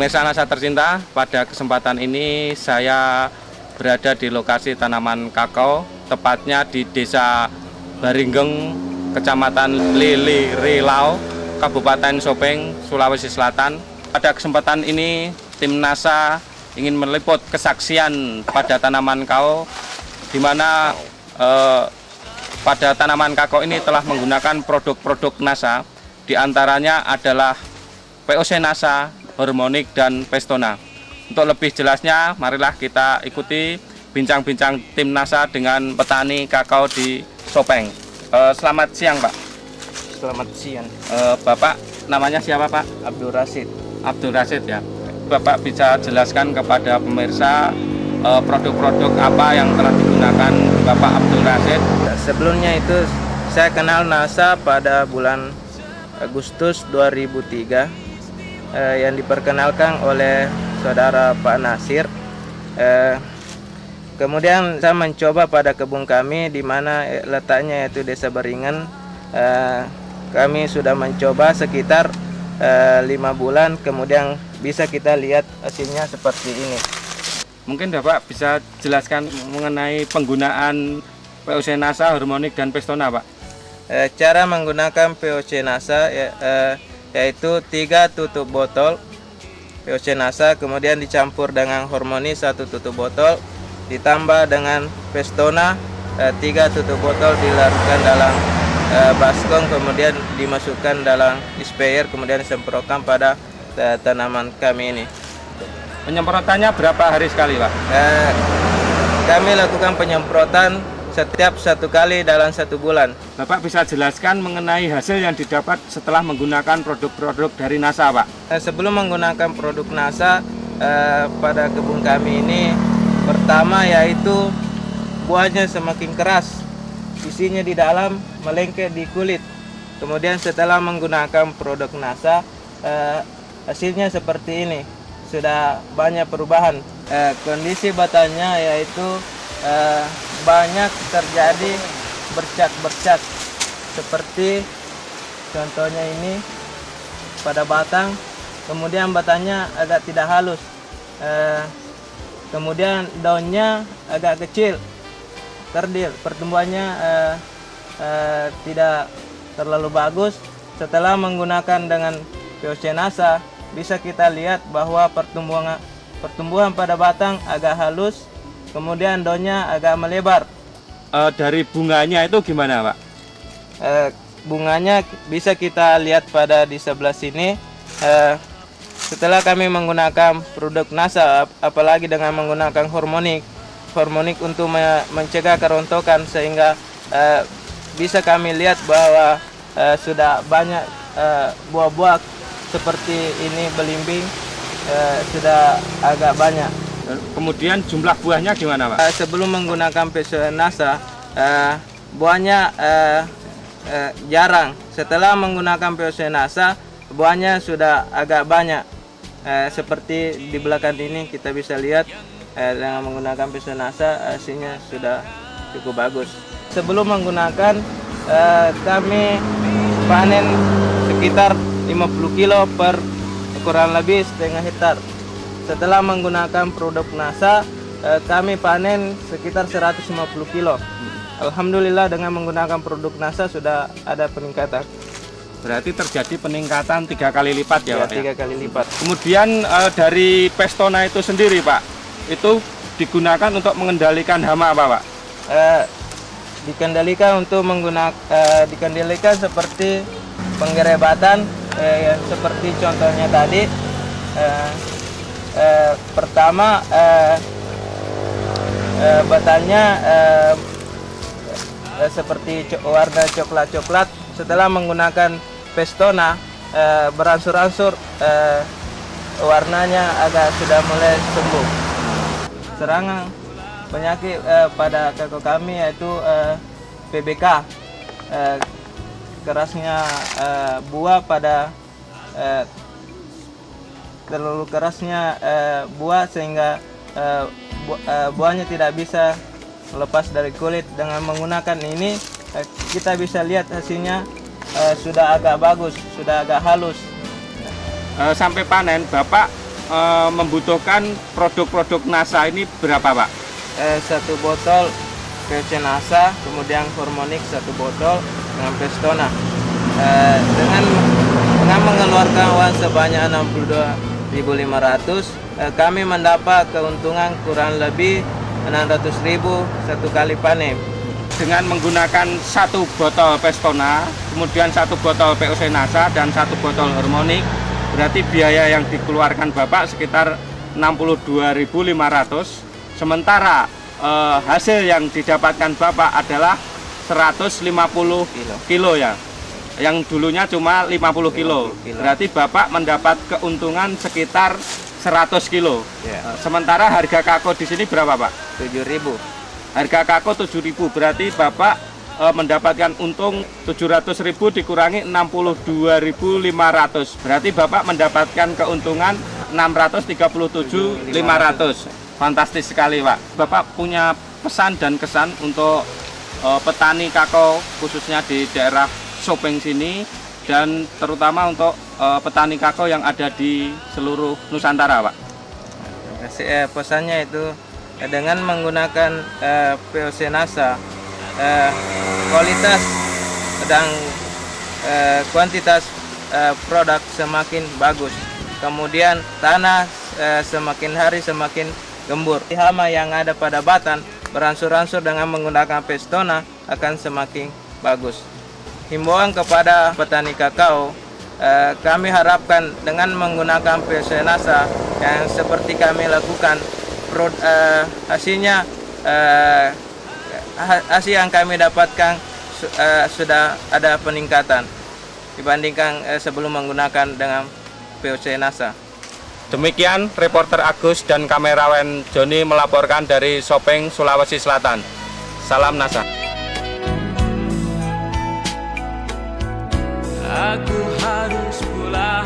Pemirsa Nasa tercinta, pada kesempatan ini saya berada di lokasi tanaman kakao, tepatnya di Desa Baringgeng, Kecamatan Lili Rilau, Kabupaten Sopeng, Sulawesi Selatan. Pada kesempatan ini, tim NASA ingin meliput kesaksian pada tanaman kakao, di mana pada tanaman kakao ini telah menggunakan produk-produk NASA, diantaranya adalah POC NASA, Hormonik, dan Pestona. Untuk lebih jelasnya, marilah kita ikuti bincang-bincang tim NASA dengan petani kakao di Sopeng. Selamat siang, Pak. Selamat siang. Bapak namanya siapa, Pak? Abdul Rashid. Abdul Rashid, ya. Bapak bisa jelaskan kepada pemirsa produk-produk apa yang telah digunakan Bapak Abdul Rashid? Sebelumnya itu saya kenal NASA pada bulan Agustus 2003 yang diperkenalkan oleh saudara Pak Nasir. Kemudian saya mencoba pada kebun kami di mana letaknya yaitu Desa Baringan. Kami sudah mencoba sekitar 5 bulan, kemudian bisa kita lihat hasilnya seperti ini. Mungkin Bapak bisa jelaskan mengenai penggunaan POC NASA, Hormonik, dan Pestona, Pak? Cara menggunakan POC NASA yaitu 3 tutup botol POC NASA, kemudian dicampur dengan Hormonik 1 tutup botol, ditambah dengan Pestona 3 tutup botol, dilarutkan dalam baskom, kemudian dimasukkan dalam sprayer, kemudian disemprotkan pada tanaman kami ini. Penyemprotannya berapa hari sekali, Pak? Kami lakukan penyemprotan setiap 1 kali dalam 1 bulan. Bapak bisa jelaskan mengenai hasil yang didapat setelah menggunakan produk-produk dari NASA, Pak? Sebelum menggunakan produk NASA pada kebun kami ini, pertama yaitu buahnya semakin keras, isinya di dalam melengket di kulit. Kemudian setelah menggunakan produk NASA, hasilnya seperti ini, sudah banyak perubahan. Kondisi batangnya yaitu banyak terjadi bercak-bercak, seperti contohnya ini pada batang. Kemudian batangnya agak tidak halus, kemudian daunnya agak kecil, kerdil, pertumbuhannya tidak terlalu bagus. Setelah menggunakan dengan POC NASA, bisa kita lihat bahwa pertumbuhan pada batang agak halus, kemudian daunnya agak melebar. Dari bunganya itu gimana, Pak? Bunganya bisa kita lihat pada di sebelah sini. Setelah kami menggunakan produk NASA, apalagi dengan menggunakan hormonik untuk mencegah kerontokan, sehingga bisa kami lihat bahwa sudah banyak buah-buah seperti ini belimbing, sudah agak banyak. Kemudian jumlah buahnya gimana, Pak? Sebelum menggunakan POC NASA, buahnya jarang. Setelah menggunakan POC NASA, buahnya sudah agak banyak. Seperti di belakang ini kita bisa lihat, dengan menggunakan POC NASA hasilnya sudah cukup bagus. Sebelum menggunakan, kami panen sekitar 50 kilo per kurang lebih setengah hektar. Setelah menggunakan produk NASA, kami panen sekitar 150 kilo. Alhamdulillah dengan menggunakan produk NASA sudah ada peningkatan. Berarti terjadi peningkatan 3 kali lipat ya, Pak? 3 kali lipat. Kemudian dari Pestona itu sendiri, Pak, itu digunakan untuk mengendalikan hama apa, Pak? Dikendalikan seperti penggerebatan, seperti contohnya tadi. Pertama batangnya seperti warna coklat-coklat. Setelah menggunakan Pestona, berangsur-angsur warnanya agak sudah mulai sembuh. Serangan penyakit pada kakao kami yaitu PBK, kerasnya buah pada terlalu kerasnya buah sehingga buahnya tidak bisa lepas dari kulit. Dengan menggunakan ini kita bisa lihat hasilnya sudah agak bagus, sudah agak halus. Sampai panen Bapak membutuhkan produk-produk NASA ini berapa, Pak? Satu botol POC NASA, kemudian Hormonic satu botol dengan Pestona. Dengan mengeluarkan uang sebanyak 62.500, kami mendapat keuntungan kurang lebih 600.000 satu kali panen. Dengan menggunakan satu botol Pestona, kemudian satu botol POC NASA dan satu botol Hormonic, berarti biaya yang dikeluarkan Bapak sekitar 62.500. Sementara hasil yang didapatkan Bapak adalah 150 kilo ya, yang dulunya cuma 50 kilo. Berarti Bapak mendapat keuntungan sekitar 100 kilo. Sementara harga kako di sini berapa, Pak? 7.000. Harga kako 7.000, berarti Bapak mendapatkan untung 700.000 dikurangi 62.500. Berarti Bapak mendapatkan keuntungan 637.500. Fantastis sekali, Pak. Bapak punya pesan dan kesan untuk petani kakao khususnya di daerah Sopeng sini dan terutama untuk petani kakao yang ada di seluruh Nusantara, Pak. Pesannya itu dengan menggunakan POC NASA, kualitas dan kuantitas produk semakin bagus. Kemudian tanah semakin hari semakin gembur. Hama yang ada pada batang beransur-ansur dengan menggunakan Pestona akan semakin bagus. Himbauan kepada petani kakao, kami harapkan dengan menggunakan POC NASA yang seperti kami lakukan, hasilnya hasil yang kami dapatkan sudah ada peningkatan dibandingkan sebelum menggunakan dengan POC NASA. Demikian reporter Agus dan kamerawan Joni melaporkan dari Sopeng, Sulawesi Selatan. Salam NASA. Aku harus pulang.